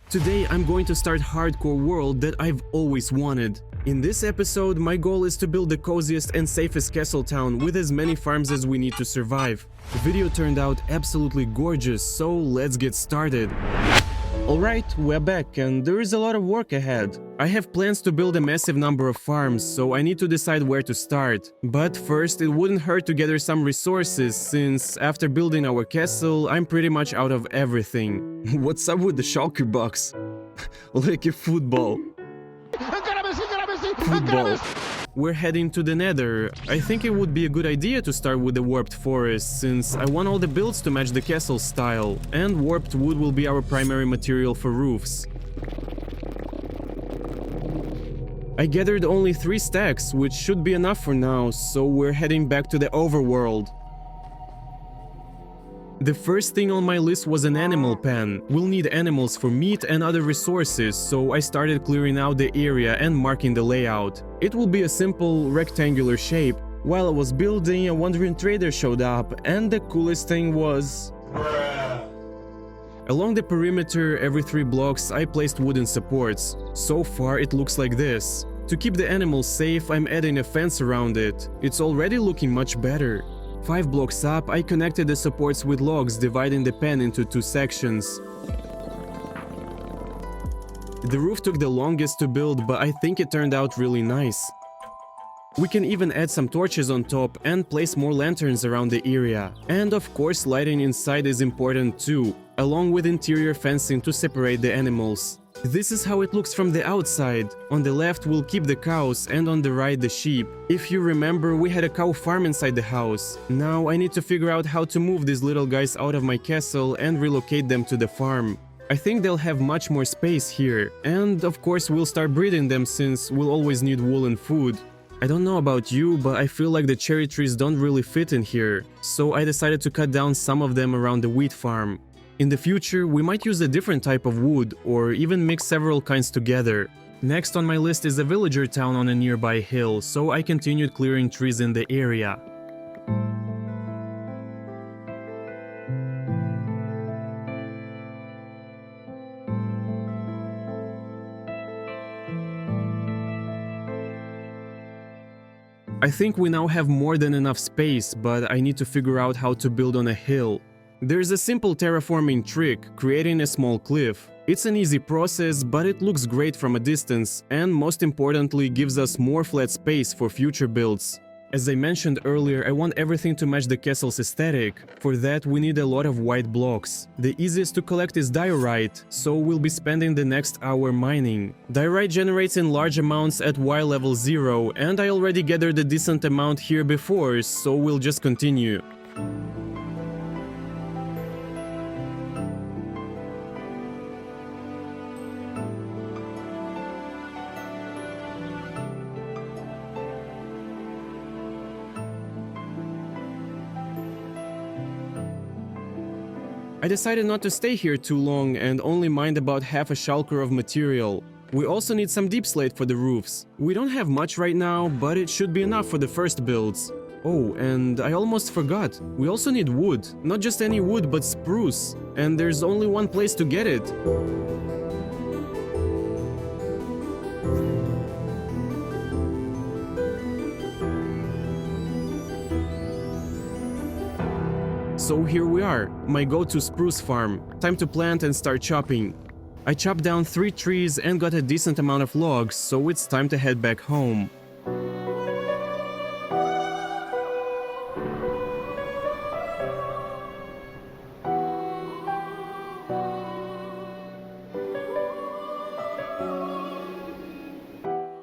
Today I'm going to start hardcore world that I've always wanted. In this episode, my goal is to build the coziest and safest castle town with as many farms as we need to survive. The video turned out absolutely gorgeous, so let's get started. Alright, we're back and there is a lot of work ahead. I have plans to build a massive number of farms, so I need to decide where to start. But first, it wouldn't hurt to gather some resources, since after building our castle, I'm pretty much out of everything. What's up with the shulker box? Like a football. We're heading to the Nether. I think it would be a good idea to start with the warped forest, since I want all the builds to match the castle style, and warped wood will be our primary material for roofs. I gathered only 3 stacks, which should be enough for now, so we're heading back to the overworld. The first thing on my list was an animal pen. We'll need animals for meat and other resources, so I started clearing out the area and marking the layout. It will be a simple rectangular shape. While I was building, a wandering trader showed up, and the coolest thing was... Along the perimeter, every 3 blocks, I placed wooden supports. So far, it looks like this. To keep the animals safe, I'm adding a fence around it. It's already looking much better. 5 blocks up, I connected the supports with logs, dividing the pen into 2 sections. The roof took the longest to build, but I think it turned out really nice. We can even add some torches on top and place more lanterns around the area. And of course, lighting inside is important too, along with interior fencing to separate the animals. This is how it looks from the outside. On the left we'll keep the cows and on the right the sheep. If you remember, we had a cow farm inside the house. Now I need to figure out how to move these little guys out of my castle and relocate them to the farm. I think they'll have much more space here. And of course we'll start breeding them, since we'll always need wool and food. I don't know about you, but I feel like the cherry trees don't really fit in here. So I decided to cut down some of them around the wheat farm. In the future, we might use a different type of wood, or even mix several kinds together. Next on my list is a villager town on a nearby hill, so I continued clearing trees in the area. I think we now have more than enough space, but I need to figure out how to build on a hill. There's a simple terraforming trick, creating a small cliff. It's an easy process, but it looks great from a distance, and most importantly gives us more flat space for future builds. As I mentioned earlier, I want everything to match the castle's aesthetic. For that we need a lot of white blocks. The easiest to collect is diorite, so we'll be spending the next hour mining. Diorite generates in large amounts at Y level 0, and I already gathered a decent amount here before, so we'll just continue. I decided not to stay here too long and only mined about half a shulker of material. We also need some deep slate for the roofs. We don't have much right now, but it should be enough for the first builds. Oh, and I almost forgot. We also need wood. Not just any wood, but spruce. And there's only one place to get it. So here we are, my go-to spruce farm. Time to plant and start chopping. I chopped down 3 trees and got a decent amount of logs, so it's time to head back home.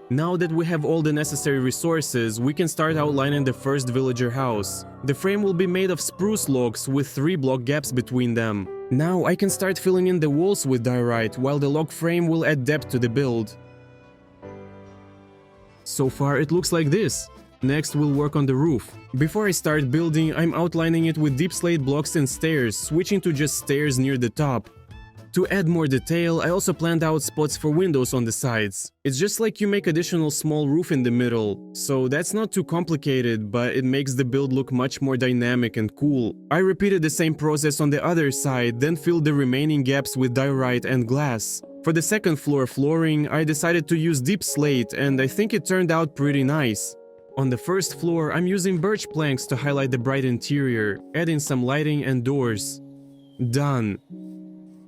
Now that we have all the necessary resources, we can start outlining the first villager house. The frame will be made of spruce logs with 3 block gaps between them. Now I can start filling in the walls with diorite, while the log frame will add depth to the build. So far it looks like this. Next we'll work on the roof. Before I start building, I'm outlining it with deep slate blocks and stairs, switching to just stairs near the top. To add more detail, I also planned out spots for windows on the sides. It's just like you make additional small roof in the middle, so that's not too complicated, but it makes the build look much more dynamic and cool. I repeated the same process on the other side, then filled the remaining gaps with diorite and glass. For the second floor flooring, I decided to use deep slate, and I think it turned out pretty nice. On the first floor, I'm using birch planks to highlight the bright interior, adding some lighting and doors. Done.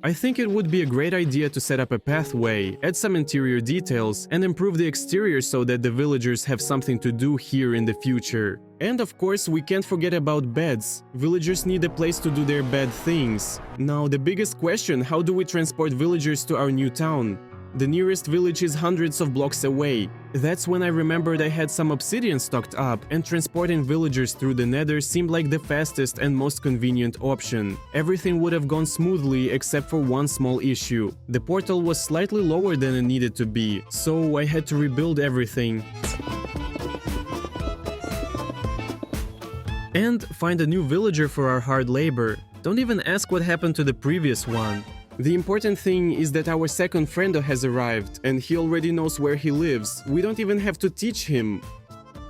I think it would be a great idea to set up a pathway, add some interior details, and improve the exterior so that the villagers have something to do here in the future. And of course, we can't forget about beds. Villagers need a place to do their bad things. Now, the biggest question: how do we transport villagers to our new town? The nearest village is hundreds of blocks away. That's when I remembered I had some obsidian stocked up, and transporting villagers through the nether seemed like the fastest and most convenient option. Everything would have gone smoothly except for one small issue. The portal was slightly lower than it needed to be, so I had to rebuild everything and find a new villager for our hard labor. Don't even ask what happened to the previous one. The important thing is that our second friendo has arrived, and he already knows where he lives. We don't even have to teach him.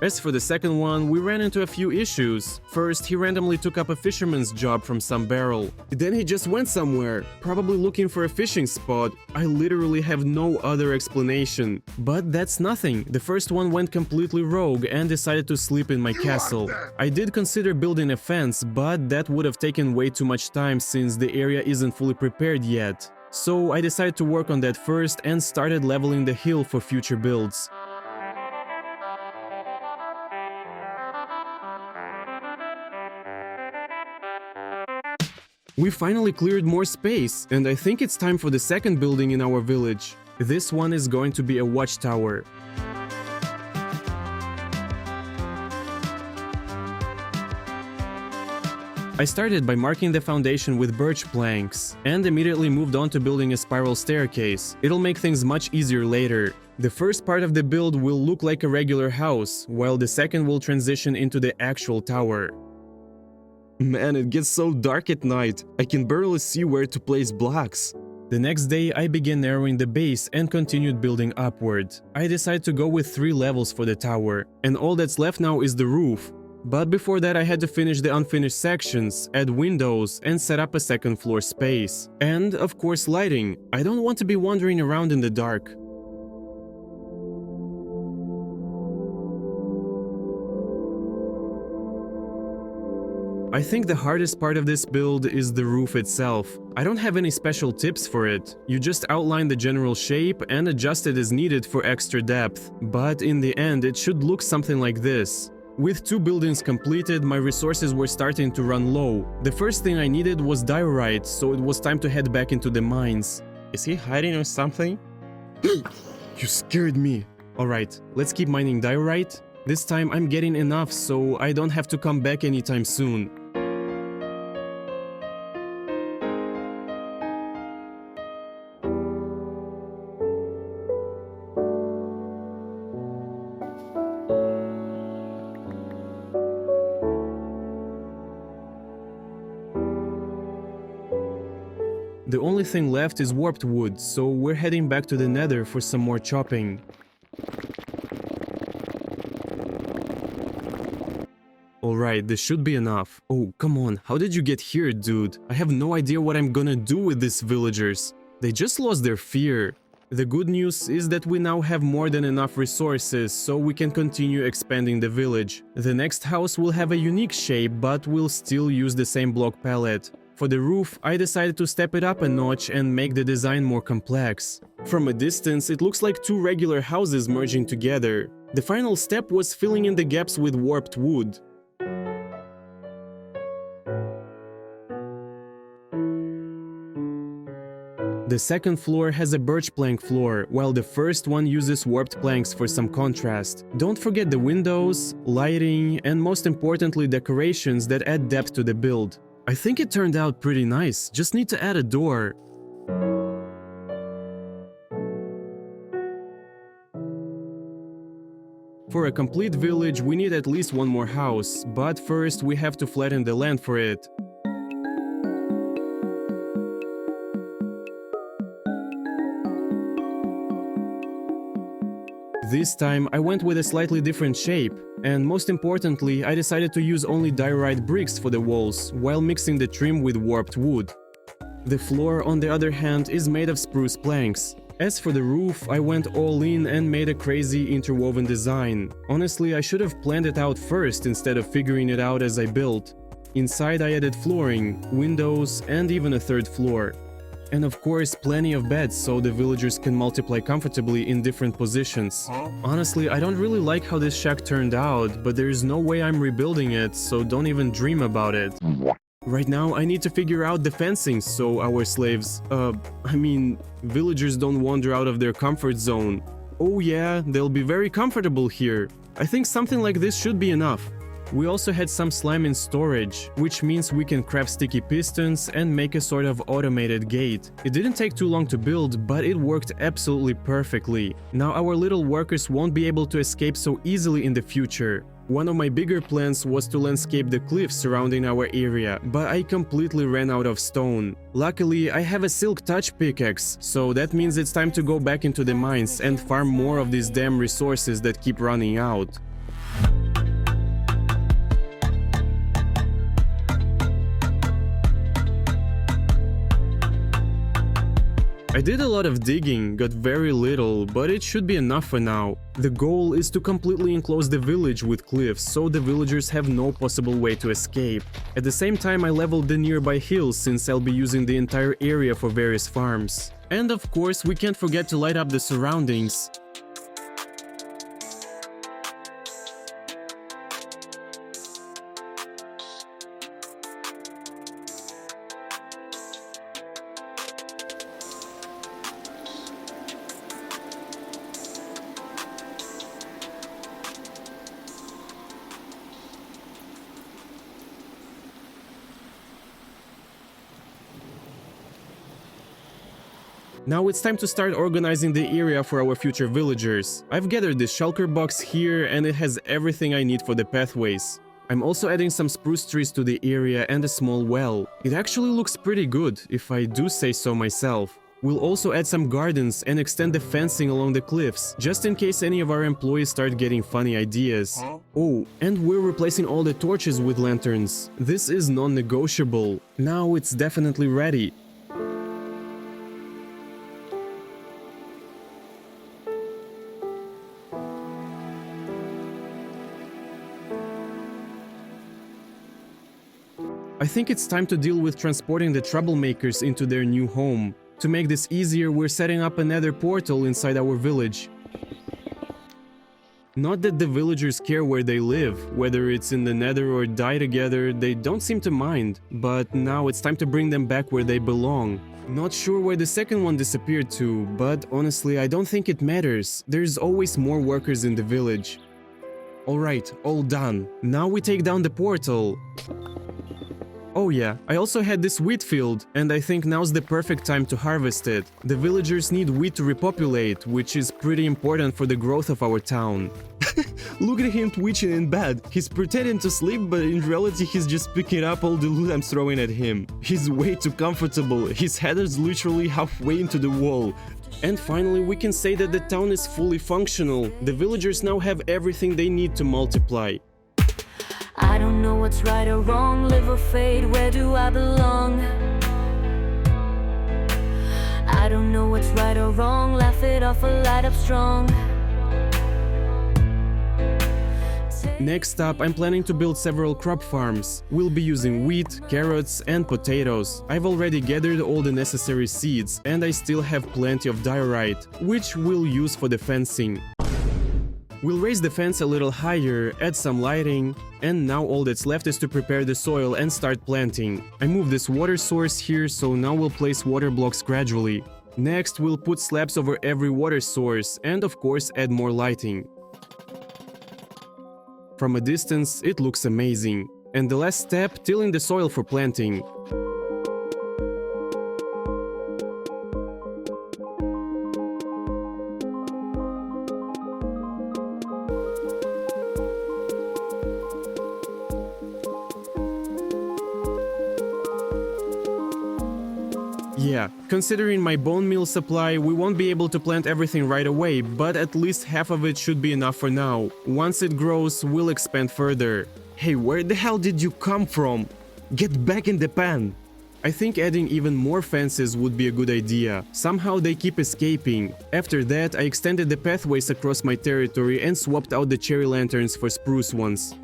As for the second one, we ran into a few issues. First, he randomly took up a fisherman's job from some barrel. Then he just went somewhere, probably looking for a fishing spot. I literally have no other explanation. But that's nothing. The first one went completely rogue and decided to sleep in my castle. I did consider building a fence, but that would have taken way too much time since the area isn't fully prepared yet. So I decided to work on that first and started leveling the hill for future builds. We finally cleared more space, and I think it's time for the second building in our village. This one is going to be a watchtower. I started by marking the foundation with birch planks, and immediately moved on to building a spiral staircase. It'll make things much easier later. The first part of the build will look like a regular house, while the second will transition into the actual tower. Man, it gets so dark at night. I can barely see where to place blocks. The next day, I began narrowing the base and continued building upward. I decided to go with 3 levels for the tower, and all that's left now is the roof. But before that, I had to finish the unfinished sections, add windows, and set up a second floor space. And, of course, lighting. I don't want to be wandering around in the dark. I think the hardest part of this build is the roof itself. I don't have any special tips for it. You just outline the general shape and adjust it as needed for extra depth. But in the end, it should look something like this. With 2 buildings completed, my resources were starting to run low. The first thing I needed was diorite, so it was time to head back into the mines. Is he hiding or something? You scared me. Alright, let's keep mining diorite. This time I'm getting enough, so I don't have to come back anytime soon. The only thing left is warped wood, so we're heading back to the nether for some more chopping. Alright, this should be enough. Oh, come on, how did you get here, dude? I have no idea what I'm gonna do with these villagers. They just lost their fear. The good news is that we now have more than enough resources, so we can continue expanding the village. The next house will have a unique shape, but we'll still use the same block palette. For the roof, I decided to step it up a notch and make the design more complex. From a distance, it looks like 2 regular houses merging together. The final step was filling in the gaps with warped wood. The second floor has a birch plank floor, while the first one uses warped planks for some contrast. Don't forget the windows, lighting, and most importantly decorations that add depth to the build. I think it turned out pretty nice, just need to add a door. For a complete village, we need at least 1 more house, but first we have to flatten the land for it. This time I went with a slightly different shape, and most importantly I decided to use only diorite bricks for the walls while mixing the trim with warped wood. The floor, on the other hand, is made of spruce planks. As for the roof, I went all in and made a crazy interwoven design. Honestly, I should have planned it out first instead of figuring it out as I built. Inside I added flooring, windows, and even a third floor. And of course, plenty of beds so the villagers can multiply comfortably in different positions. Honestly, I don't really like how this shack turned out, but there is no way I'm rebuilding it, so don't even dream about it. Right now, I need to figure out the fencing so our slaves, villagers don't wander out of their comfort zone. Oh yeah, they'll be very comfortable here. I think something like this should be enough. We also had some slime in storage, which means we can craft sticky pistons and make a sort of automated gate. It didn't take too long to build, but it worked absolutely perfectly. Now our little workers won't be able to escape so easily in the future. One of my bigger plans was to landscape the cliffs surrounding our area, but I completely ran out of stone. Luckily, I have a silk touch pickaxe, so that means it's time to go back into the mines and farm more of these damn resources that keep running out. I did a lot of digging, got very little, but it should be enough for now. The goal is to completely enclose the village with cliffs, so the villagers have no possible way to escape. At the same time, I leveled the nearby hills since I'll be using the entire area for various farms. And of course, we can't forget to light up the surroundings. Now it's time to start organizing the area for our future villagers. I've gathered this shulker box here and it has everything I need for the pathways. I'm also adding some spruce trees to the area and a small well. It actually looks pretty good, if I do say so myself. We'll also add some gardens and extend the fencing along the cliffs, just in case any of our employees start getting funny ideas. Oh, and we're replacing all the torches with lanterns. This is non-negotiable. Now it's definitely ready. I think it's time to deal with transporting the troublemakers into their new home. To make this easier, we're setting up another portal inside our village. Not that the villagers care where they live, whether it's in the Nether or die together, they don't seem to mind. But now it's time to bring them back where they belong. Not sure where the second one disappeared to, but honestly I don't think it matters. There's always more workers in the village. Alright, all done. Now we take down the portal. Oh yeah, I also had this wheat field, and I think now's the perfect time to harvest it. The villagers need wheat to repopulate, which is pretty important for the growth of our town. Look at him twitching in bed. He's pretending to sleep, but in reality he's just picking up all the loot I'm throwing at him. He's way too comfortable. His head is literally halfway into the wall. And finally, we can say that the town is fully functional. The villagers now have everything they need to multiply. I don't know what's right or wrong, live or fade, where do I belong? I don't know what's right or wrong, laugh it off or light up strong. Next up, I'm planning to build several crop farms. We'll be using wheat, carrots and potatoes. I've already gathered all the necessary seeds and I still have plenty of diorite, which we'll use for the fencing. We'll raise the fence a little higher, add some lighting, and now all that's left is to prepare the soil and start planting. I moved this water source here, so now we'll place water blocks gradually. Next, we'll put slabs over every water source and of course add more lighting. From a distance, it looks amazing. And the last step, tilling the soil for planting. Yeah, considering my bone meal supply, we won't be able to plant everything right away, but at least half of it should be enough for now. Once it grows, we'll expand further. Hey, where the hell did you come from? Get back in the pan! I think adding even more fences would be a good idea. Somehow they keep escaping. After that, I extended the pathways across my territory and swapped out the cherry lanterns for spruce ones.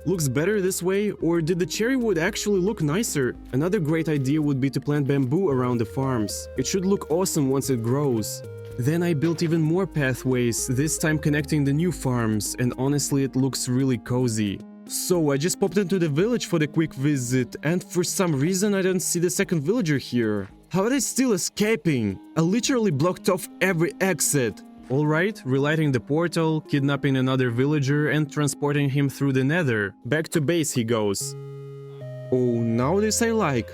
Looks better this way, or did the cherry wood actually look nicer? Another great idea would be to plant bamboo around the farms. It should look awesome once it grows. Then I built even more pathways, this time connecting the new farms, and honestly it looks really cozy. So I just popped into the village for the quick visit, and for some reason I don't see the second villager here. How are they still escaping? I literally blocked off every exit. Alright, relighting the portal, kidnapping another villager and transporting him through the nether. Back to base he goes. Oh, now this I like.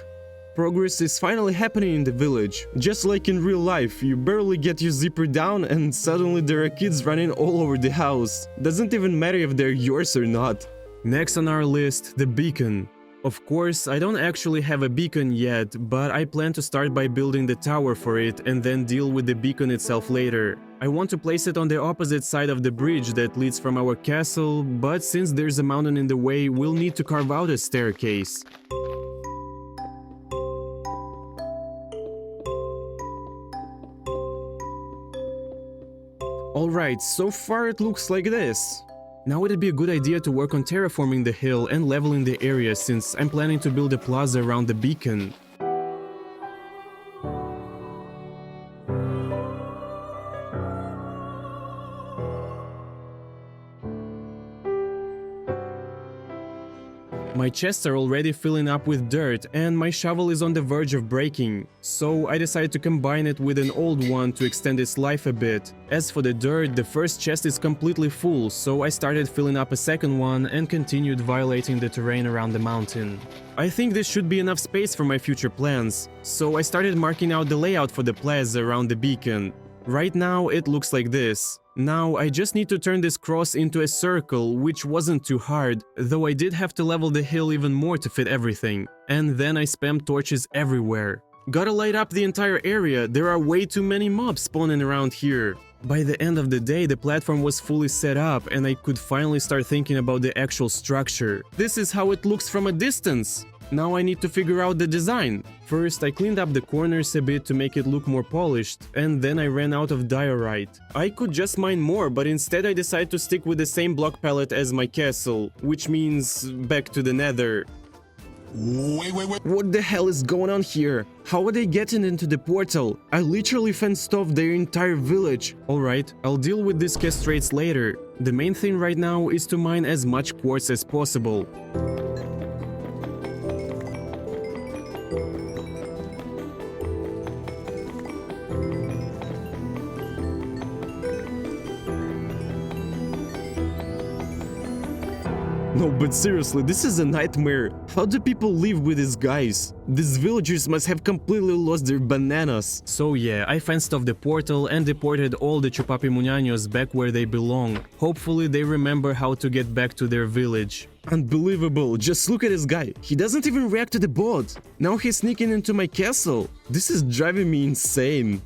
Progress is finally happening in the village. Just like in real life, you barely get your zipper down and suddenly there are kids running all over the house. Doesn't even matter if they're yours or not. Next on our list, the beacon. Of course, I don't actually have a beacon yet, but I plan to start by building the tower for it and then deal with the beacon itself later. I want to place it on the opposite side of the bridge that leads from our castle, but since there's a mountain in the way, we'll need to carve out a staircase. Alright, so far it looks like this. Now it'd be a good idea to work on terraforming the hill and leveling the area since I'm planning to build a plaza around the beacon. My chests are already filling up with dirt and my shovel is on the verge of breaking, so I decided to combine it with an old one to extend its life a bit. As for the dirt, the first chest is completely full, so I started filling up a second one and continued violating the terrain around the mountain. I think this should be enough space for my future plans, so I started marking out the layout for the plaza around the beacon. Right now it looks like this. Now I just need to turn this cross into a circle, which wasn't too hard, though I did have to level the hill even more to fit everything. And then I spammed torches everywhere. Gotta light up the entire area, there are way too many mobs spawning around here. By the end of the day, the platform was fully set up and I could finally start thinking about the actual structure. This is how it looks from a distance. Now I need to figure out the design. First, I cleaned up the corners a bit to make it look more polished, and then I ran out of diorite. I could just mine more, but instead I decided to stick with the same block palette as my castle, which means back to the nether. Wait. What the hell is going on here? How are they getting into the portal? I literally fenced off their entire village. Alright, I'll deal with these castrates later. The main thing right now is to mine as much quartz as possible. No, but seriously, this is a nightmare. How do people live with these guys? These villagers must have completely lost their bananas. So yeah, I fenced off the portal and deported all the Chupapimuñaños back where they belong. Hopefully they remember how to get back to their village. Unbelievable, just look at this guy. He doesn't even react to the bot. Now he's sneaking into my castle. This is driving me insane.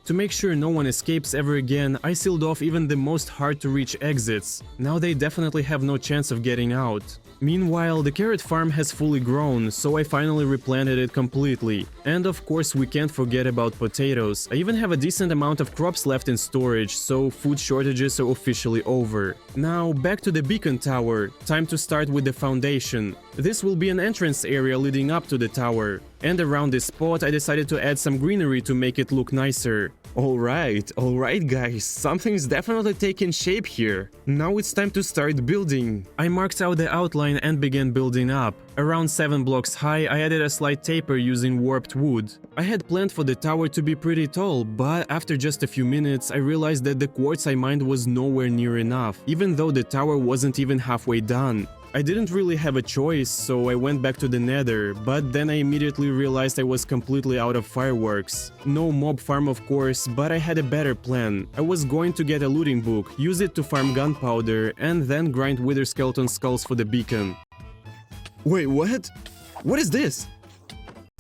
To make sure no one escapes ever again, I sealed off even the most hard-to-reach exits. Now they definitely have no chance of getting out. Meanwhile, the carrot farm has fully grown, so I finally replanted it completely. And of course we can't forget about potatoes. I even have a decent amount of crops left in storage, so food shortages are officially over. Now back to the beacon tower. Time to start with the foundation. This will be an entrance area leading up to the tower. And around this spot I decided to add some greenery to make it look nicer. Alright guys, something's definitely taking shape here. Now it's time to start building. I marked out the outline and began building up. Around 7 blocks high, I added a slight taper using warped wood. I had planned for the tower to be pretty tall, but after just a few minutes I realized that the quartz I mined was nowhere near enough, even though the tower wasn't even halfway done. I didn't really have a choice, so I went back to the nether, but then I immediately realized I was completely out of fireworks. No mob farm of course, but I had a better plan. I was going to get a looting book, use it to farm gunpowder, and then grind wither skeleton skulls for the beacon. Wait, what? What is this?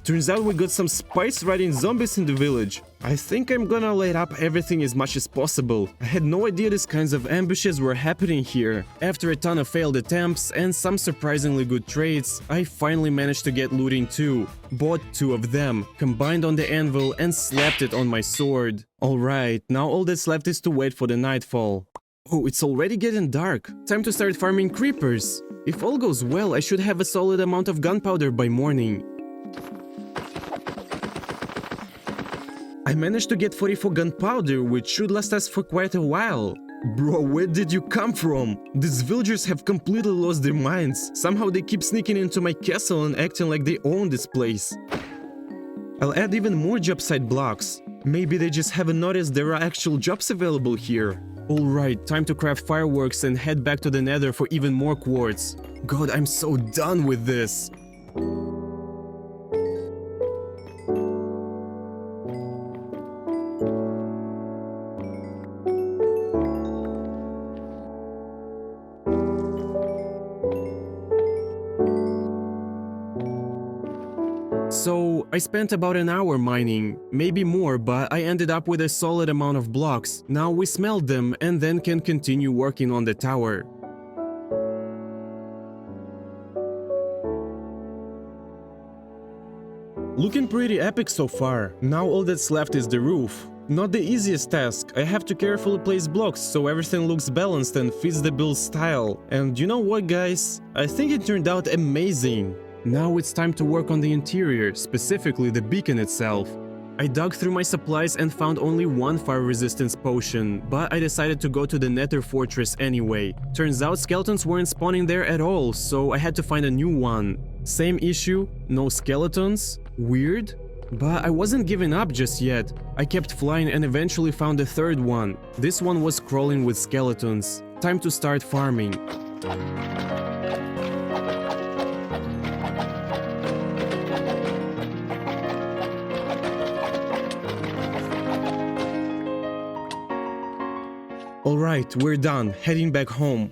Turns out we got some spice riding zombies in the village. I think I'm gonna light up everything as much as possible. I had no idea these kinds of ambushes were happening here. After a ton of failed attempts and some surprisingly good trades, I finally managed to get looting too. Bought 2 of them, combined on the anvil and slapped it on my sword. Alright, now all that's left is to wait for the nightfall. Oh, it's already getting dark. Time to start farming creepers. If all goes well, I should have a solid amount of gunpowder by morning. I managed to get 44 gunpowder, which should last us for quite a while. Bro, where did you come from? These villagers have completely lost their minds. Somehow they keep sneaking into my castle and acting like they own this place. I'll add even more job site blocks. Maybe they just haven't noticed there are actual jobs available here. Alright, time to craft fireworks and head back to the nether for even more quartz. God, I'm so done with this. So, I spent about an hour mining, maybe more, but I ended up with a solid amount of blocks. Now we smelt them and then can continue working on the tower. Looking pretty epic so far. Now all that's left is the roof. Not the easiest task. I have to carefully place blocks so everything looks balanced and fits the build style. And you know what, guys? I think it turned out amazing. Now it's time to work on the interior, specifically the beacon itself. I dug through my supplies and found only 1 fire resistance potion, but I decided to go to the nether fortress anyway. Turns out skeletons weren't spawning there at all, so I had to find a new one. Same issue, no skeletons? Weird? But I wasn't giving up just yet. I kept flying and eventually found a 3rd one. This one was crawling with skeletons. Time to start farming. Alright, we're done, heading back home.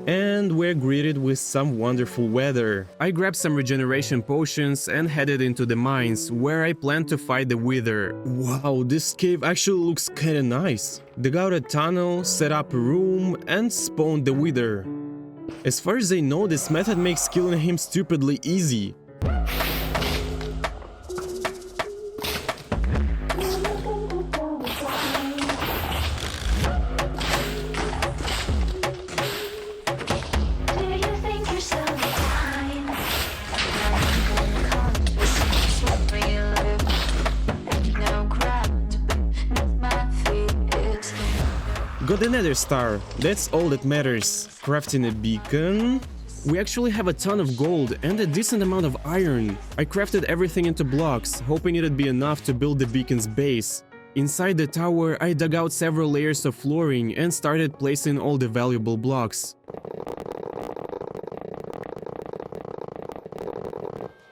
And we're greeted with some wonderful weather. I grabbed some regeneration potions and headed into the mines, where I plan to fight the Wither. Wow, this cave actually looks kinda nice. Dug out a tunnel, set up a room, and spawned the Wither. As far as I know, this method makes killing him stupidly easy. Got another star, that's all that matters. Crafting a beacon. We actually have a ton of gold and a decent amount of iron. I crafted everything into blocks, hoping it'd be enough to build the beacon's base. Inside the tower, I dug out several layers of flooring and started placing all the valuable blocks.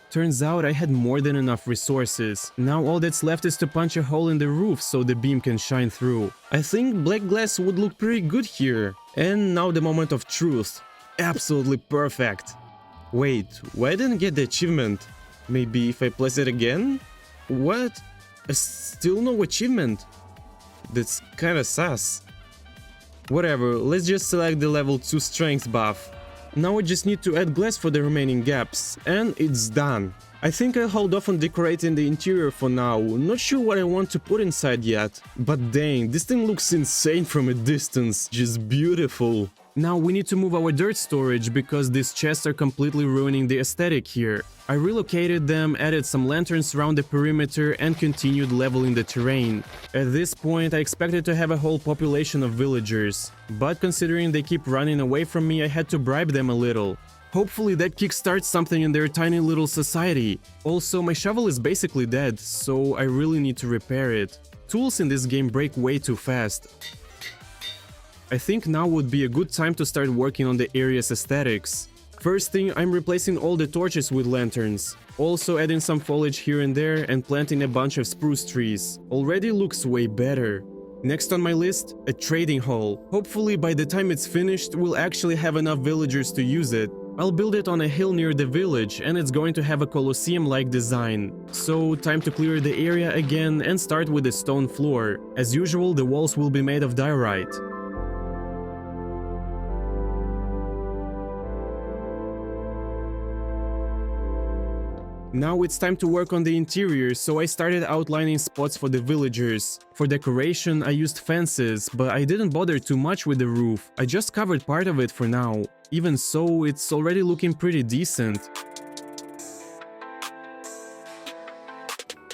Turns out I had more than enough resources. Now all that's left is to punch a hole in the roof so the beam can shine through. I think black glass would look pretty good here. And now the moment of truth. Absolutely perfect. Wait, why didn't I get the achievement? Maybe if I place it again? What? Still no achievement? That's kinda sus. Whatever, let's just select the level 2 strength buff. Now I just need to add glass for the remaining gaps, and it's done. I think I'll hold off on decorating the interior for now, not sure what I want to put inside yet. But dang, this thing looks insane from a distance, just beautiful. Now we need to move our dirt storage because these chests are completely ruining the aesthetic here. I relocated them, added some lanterns around the perimeter and continued leveling the terrain. At this point I expected to have a whole population of villagers, but considering they keep running away from me I had to bribe them a little. Hopefully that kickstarts something in their tiny little society. Also, my shovel is basically dead, so I really need to repair it. Tools in this game break way too fast. I think now would be a good time to start working on the area's aesthetics. First thing, I'm replacing all the torches with lanterns. Also adding some foliage here and there and planting a bunch of spruce trees. Already looks way better. Next on my list, a trading hall. Hopefully by the time it's finished, we'll actually have enough villagers to use it. I'll build it on a hill near the village and it's going to have a Colosseum-like design. So time to clear the area again and start with a stone floor. As usual, the walls will be made of diorite. Now it's time to work on the interior, so I started outlining spots for the villagers. For decoration, I used fences, but I didn't bother too much with the roof. I just covered part of it for now. Even so, it's already looking pretty decent.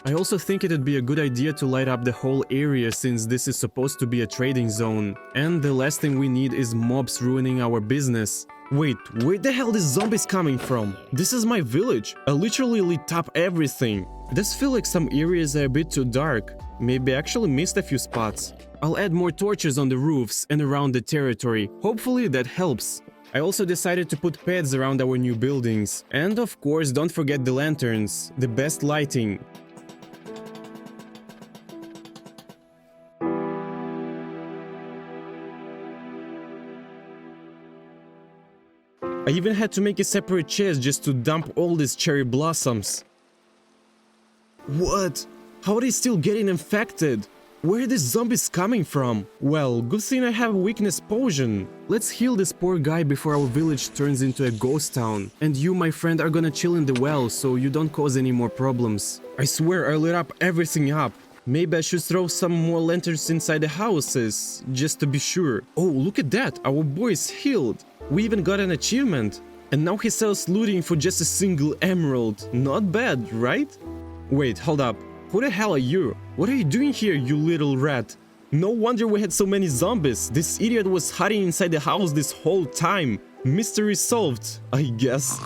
I also think it'd be a good idea to light up the whole area since this is supposed to be a trading zone. And the last thing we need is mobs ruining our business. Wait, where the hell is zombies coming from? This is my village. I literally lit up everything. Does feel like some areas are a bit too dark. Maybe I actually missed a few spots. I'll add more torches on the roofs and around the territory. Hopefully that helps. I also decided to put pads around our new buildings. And of course, don't forget the lanterns, the best lighting. I even had to make a separate chest just to dump all these cherry blossoms. What? How are they still getting infected? Where are these zombies coming from? Well, good thing I have a weakness potion. Let's heal this poor guy before our village turns into a ghost town. And you, my friend, are gonna chill in the well so you don't cause any more problems. I swear I lit up everything up. Maybe I should throw some more lanterns inside the houses, just to be sure. Oh, look at that, our boy is healed. We even got an achievement. And now he sells looting for just a single emerald. Not bad, right? Wait, hold up. Who the hell are you? What are you doing here, you little rat? No wonder we had so many zombies. This idiot was hiding inside the house this whole time. Mystery solved, I guess.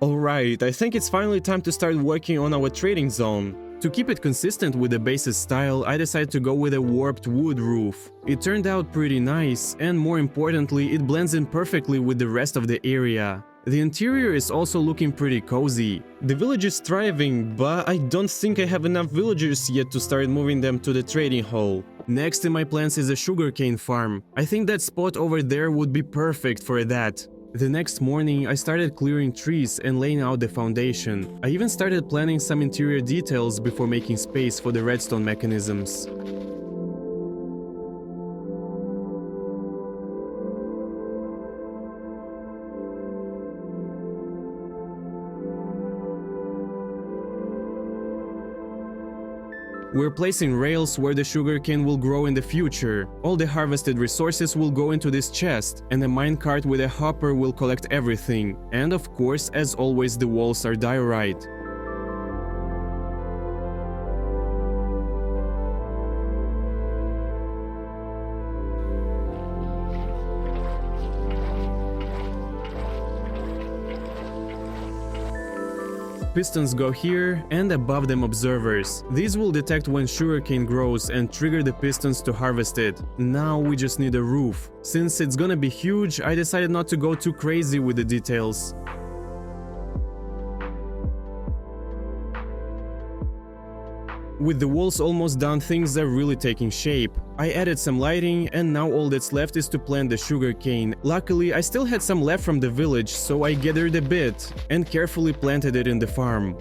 Alright, I think it's finally time to start working on our trading zone. To keep it consistent with the base's style, I decided to go with a warped wood roof. It turned out pretty nice, and more importantly, it blends in perfectly with the rest of the area. The interior is also looking pretty cozy. The village is thriving, but I don't think I have enough villagers yet to start moving them to the trading hall. Next in my plans is a sugarcane farm. I think that spot over there would be perfect for that. The next morning, I started clearing trees and laying out the foundation. I even started planning some interior details before making space for the redstone mechanisms. We're placing rails where the sugarcane will grow in the future. All the harvested resources will go into this chest, and a minecart with a hopper will collect everything. And of course, as always, the walls are diorite. Pistons go here, and above them observers. These will detect when sugarcane grows and trigger the pistons to harvest it. Now we just need a roof. Since it's gonna be huge, I decided not to go too crazy with the details. With the walls almost done, things are really taking shape. I added some lighting, and now all that's left is to plant the sugarcane. Luckily, I still had some left from the village, so I gathered a bit and carefully planted it in the farm.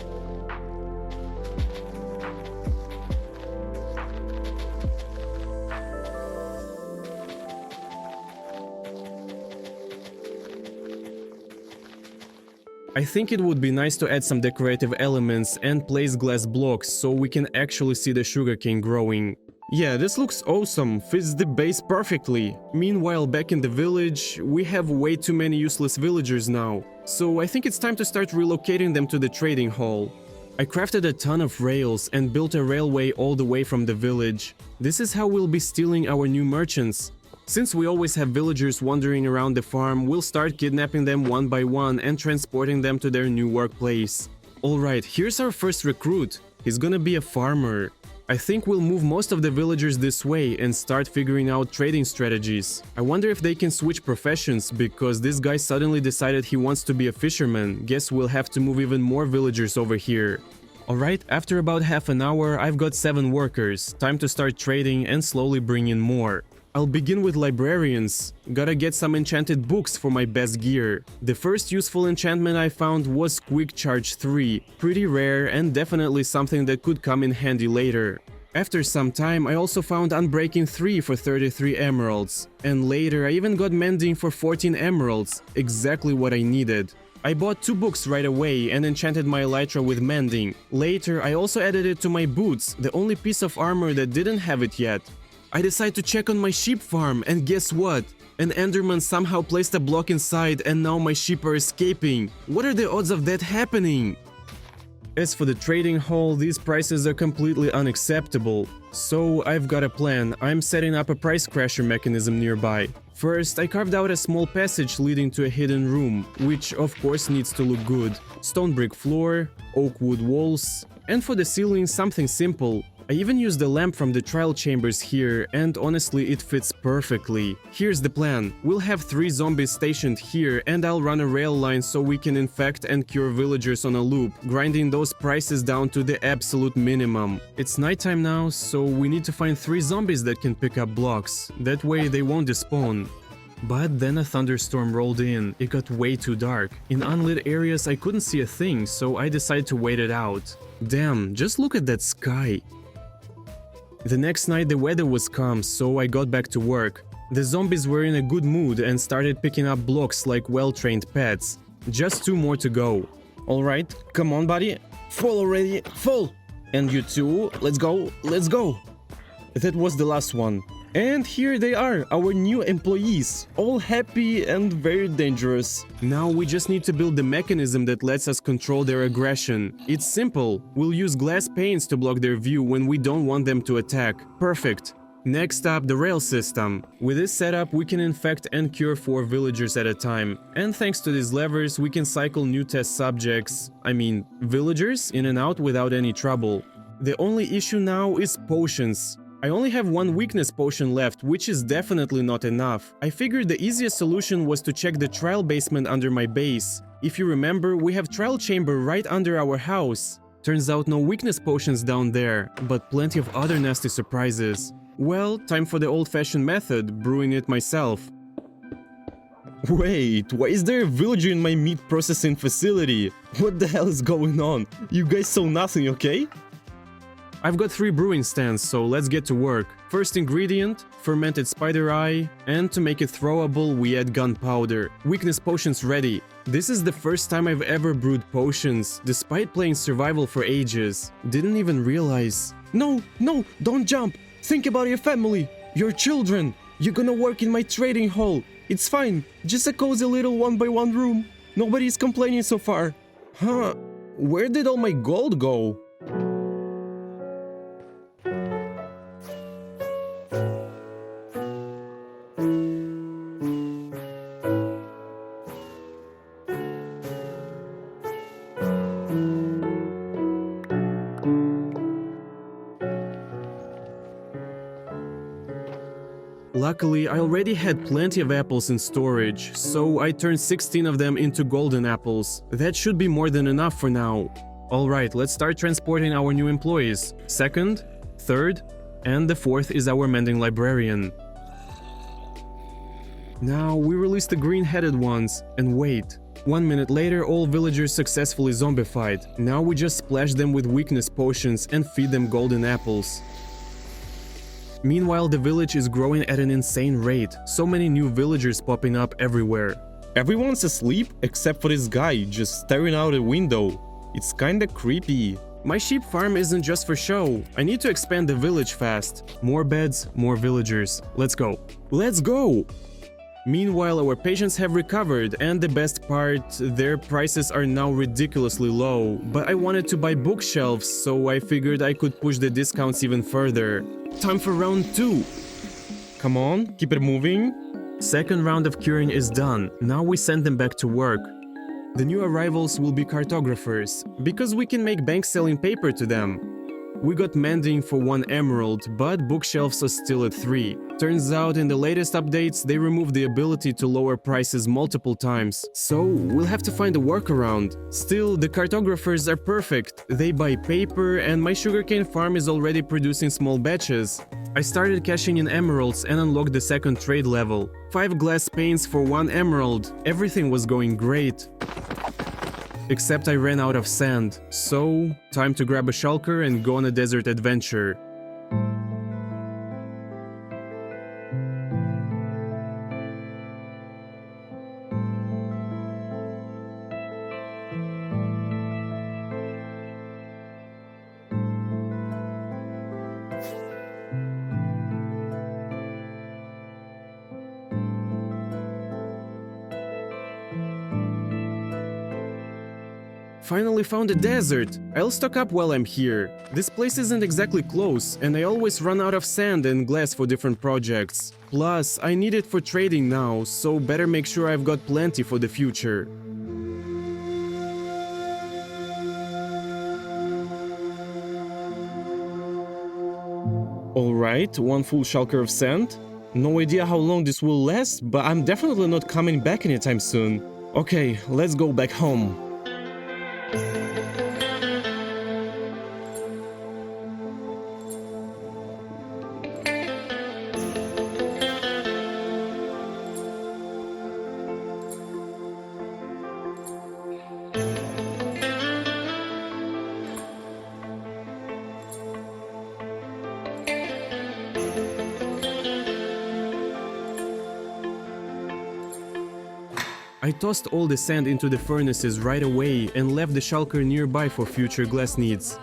I think it would be nice to add some decorative elements and place glass blocks so we can actually see the sugarcane growing. Yeah, this looks awesome, fits the base perfectly. Meanwhile, back in the village, we have way too many useless villagers now. So I think it's time to start relocating them to the trading hall. I crafted a ton of rails and built a railway all the way from the village. This is how we'll be stealing our new merchants. Since we always have villagers wandering around the farm, we'll start kidnapping them one by one and transporting them to their new workplace. Alright, here's our first recruit. He's gonna be a farmer. I think we'll move most of the villagers this way and start figuring out trading strategies. I wonder if they can switch professions, because this guy suddenly decided he wants to be a fisherman. Guess we'll have to move even more villagers over here. Alright, after about half an hour, I've got 7 workers. Time to start trading and slowly bring in more. I'll begin with librarians. Gotta get some enchanted books for my best gear. The first useful enchantment I found was Quick Charge 3. Pretty rare and definitely something that could come in handy later. After some time, I also found Unbreaking 3 for 33 emeralds. And later, I even got Mending for 14 emeralds. Exactly what I needed. I bought 2 books right away and enchanted my elytra with Mending. Later, I also added it to my boots, the only piece of armor that didn't have it yet. I decided to check on my sheep farm, and guess what? An Enderman somehow placed a block inside and now my sheep are escaping. What are the odds of that happening? As for the trading hall, these prices are completely unacceptable. So I've got a plan. I'm setting up a price crasher mechanism nearby. First, I carved out a small passage leading to a hidden room, which of course needs to look good. Stone brick floor, oak wood walls, and for the ceiling something simple. I even used a lamp from the trial chambers here, and honestly it fits perfectly. Here's the plan. We'll have 3 zombies stationed here, and I'll run a rail line so we can infect and cure villagers on a loop, grinding those prices down to the absolute minimum. It's nighttime now, so we need to find 3 zombies that can pick up blocks. That way they won't despawn. But then a thunderstorm rolled in. It got way too dark. In unlit areas I couldn't see a thing, so I decided to wait it out. Damn, just look at that sky. The next night the weather was calm, so I got back to work. The zombies were in a good mood and started picking up blocks like well-trained pets. Just 2 more to go. Alright, come on buddy. Full already, full! And you too, let's go, let's go! That was the last one. And here they are, our new employees, all happy and very dangerous. Now we just need to build the mechanism that lets us control their aggression. It's simple, we'll use glass panes to block their view when we don't want them to attack. Perfect. Next up, the rail system. With this setup, we can infect and cure 4 villagers at a time. And thanks to these levers, we can cycle new test subjects, villagers, in and out without any trouble. The only issue now is potions. I only have 1 weakness potion left, which is definitely not enough. I figured the easiest solution was to check the trial basement under my base. If you remember, we have trial chamber right under our house. Turns out no weakness potions down there, but plenty of other nasty surprises. Well, time for the old-fashioned method, brewing it myself. Wait, why is there a villager in my meat processing facility? What the hell is going on? You guys saw nothing, okay? I've got 3 brewing stands, so let's get to work. First ingredient, fermented spider eye, and to make it throwable we add gunpowder. Weakness potions ready. This is the first time I've ever brewed potions, despite playing survival for ages. Didn't even realize. No, don't jump! Think about your family, your children! You're gonna work in my trading hall. It's fine, just a cozy little 1x1 room. Nobody's complaining so far. Huh, where did all my gold go? Luckily, I already had plenty of apples in storage, so I turned 16 of them into golden apples. That should be more than enough for now. Alright, let's start transporting our new employees. Second, third, and the 4th is our mending librarian. Now, we release the green-headed ones, and wait. 1 minute later, all villagers successfully zombified. Now we just splash them with weakness potions and feed them golden apples. Meanwhile, the village is growing at an insane rate. So many new villagers popping up everywhere. Everyone's asleep except for this guy just staring out a window. It's kinda creepy. My sheep farm isn't just for show. I need to expand the village fast. More beds, more villagers. Let's go. Let's go! Meanwhile, our patients have recovered, and the best part, their prices are now ridiculously low. But I wanted to buy bookshelves, so I figured I could push the discounts even further. Time for round 2! Come on, keep it moving. Second round of curing is done. Now we send them back to work. The new arrivals will be cartographers, because we can make bank selling paper to them. We got mending for 1 emerald, but bookshelves are still at 3. Turns out in the latest updates they removed the ability to lower prices multiple times, so we'll have to find a workaround. Still, the cartographers are perfect. They buy paper and my sugarcane farm is already producing small batches. I started cashing in emeralds and unlocked the second trade level. 5 glass panes for 1 emerald. Everything was going great. Except I ran out of sand, so time to grab a shulker and go on a desert adventure. Finally found a desert! I'll stock up while I'm here. This place isn't exactly close, and I always run out of sand and glass for different projects. Plus, I need it for trading now, so better make sure I've got plenty for the future. Alright, 1 full shulker of sand. No idea how long this will last, but I'm definitely not coming back anytime soon. Okay, let's go back home. I tossed all the sand into the furnaces right away and left the shulker nearby for future glass needs.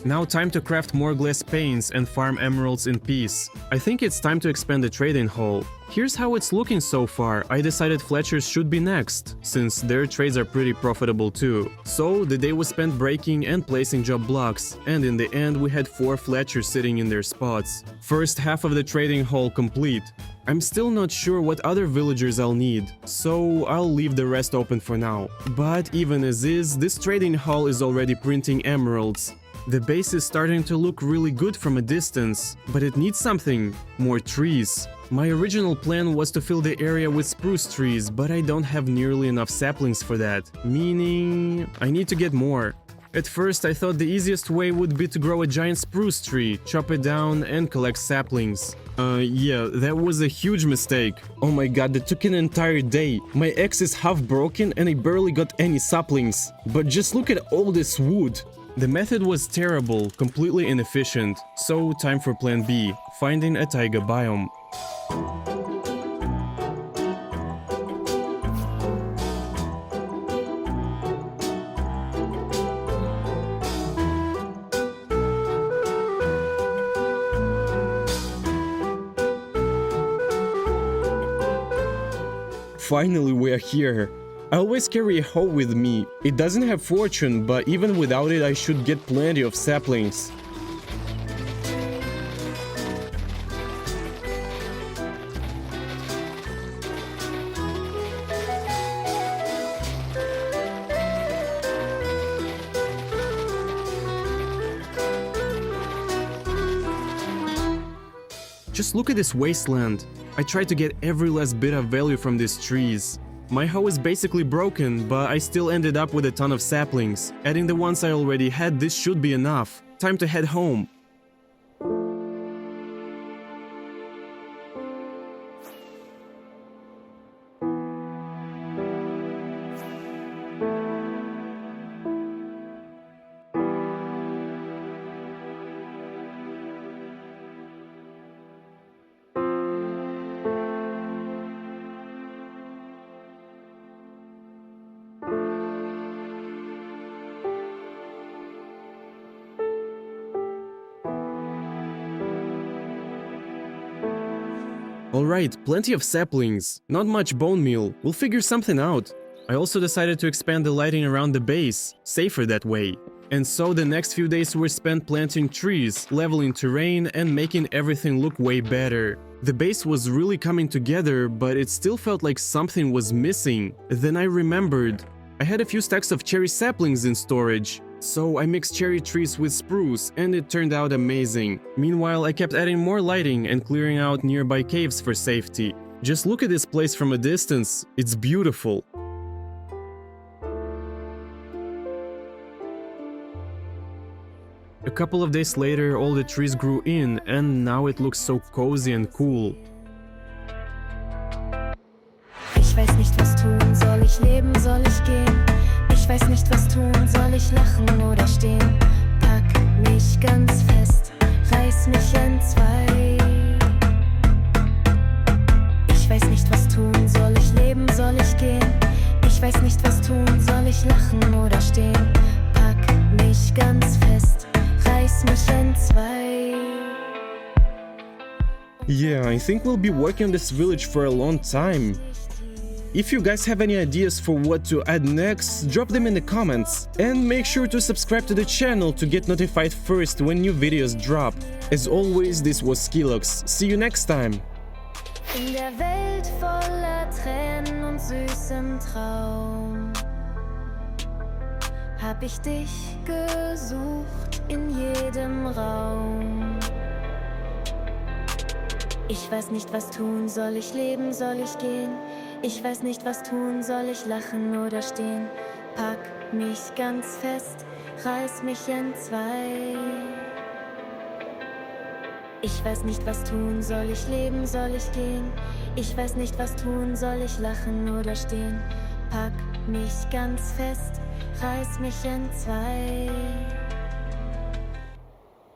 Now time to craft more glass panes and farm emeralds in peace. I think it's time to expand the trading hall. Here's how it's looking so far. I decided Fletcher's should be next, since their trades are pretty profitable too. So the day was spent breaking and placing job blocks, and in the end we had 4 Fletchers sitting in their spots. First half of the trading hall complete. I'm still not sure what other villagers I'll need, so I'll leave the rest open for now. But even as is, this trading hall is already printing emeralds. The base is starting to look really good from a distance, but it needs something. More trees. My original plan was to fill the area with spruce trees, but I don't have nearly enough saplings for that, meaning I need to get more. At first I thought the easiest way would be to grow a giant spruce tree, chop it down and collect saplings. Yeah, that was a huge mistake. Oh my god, that took an entire day. My axe is half broken and I barely got any saplings. But just look at all this wood. The method was terrible, completely inefficient. So time for plan B, finding a taiga biome. Finally we are here. I always carry a hoe with me. It doesn't have fortune, but even without it I should get plenty of saplings. Just look at this wasteland. I tried to get every last bit of value from these trees. My hoe is basically broken, but I still ended up with a ton of saplings. Adding the ones I already had, this should be enough. Time to head home. Alright, plenty of saplings, not much bone meal, we'll figure something out. I also decided to expand the lighting around the base, safer that way. And so the next few days were spent planting trees, leveling terrain and making everything look way better. The base was really coming together, but it still felt like something was missing. Then I remembered. I had a few stacks of cherry saplings in storage. So I mixed cherry trees with spruce and it turned out amazing. Meanwhile, I kept adding more lighting and clearing out nearby caves for safety. Just look at this place from a distance, it's beautiful. A couple of days later, all the trees grew in and now it looks so cozy and cool. Ich weiß nicht, was tun, soll ich leben, soll ich gehen? Ich weiß nicht, was tun, soll ich lachen oder stehen? Pack mich ganz fest, reiß mich entzwei. Ich weiß nicht, was tun, soll ich leben, soll ich gehen? Ich weiß nicht, was tun, soll ich lachen oder stehen? Pack mich ganz fest, reiß mich entzwei. Yeah, I think we'll be working on this village for a long time. If you guys have any ideas for what to add next, drop them in the comments. And make sure to subscribe to the channel to get notified first when new videos drop. As always, this was Skillux. See you next time! In der Welt voller Tränen und süßem Traum hab ich dich gesucht in jedem Raum. Ich weiß nicht, was tun, soll ich leben, soll ich gehen? Ich weiß nicht, was tun, soll ich lachen oder stehen? Pack mich ganz fest, reiß mich entzwei. Ich weiß nicht, was tun, soll ich leben, soll ich gehen? Ich weiß nicht, was tun, soll ich lachen oder stehen? Pack mich ganz fest, reiß mich entzwei.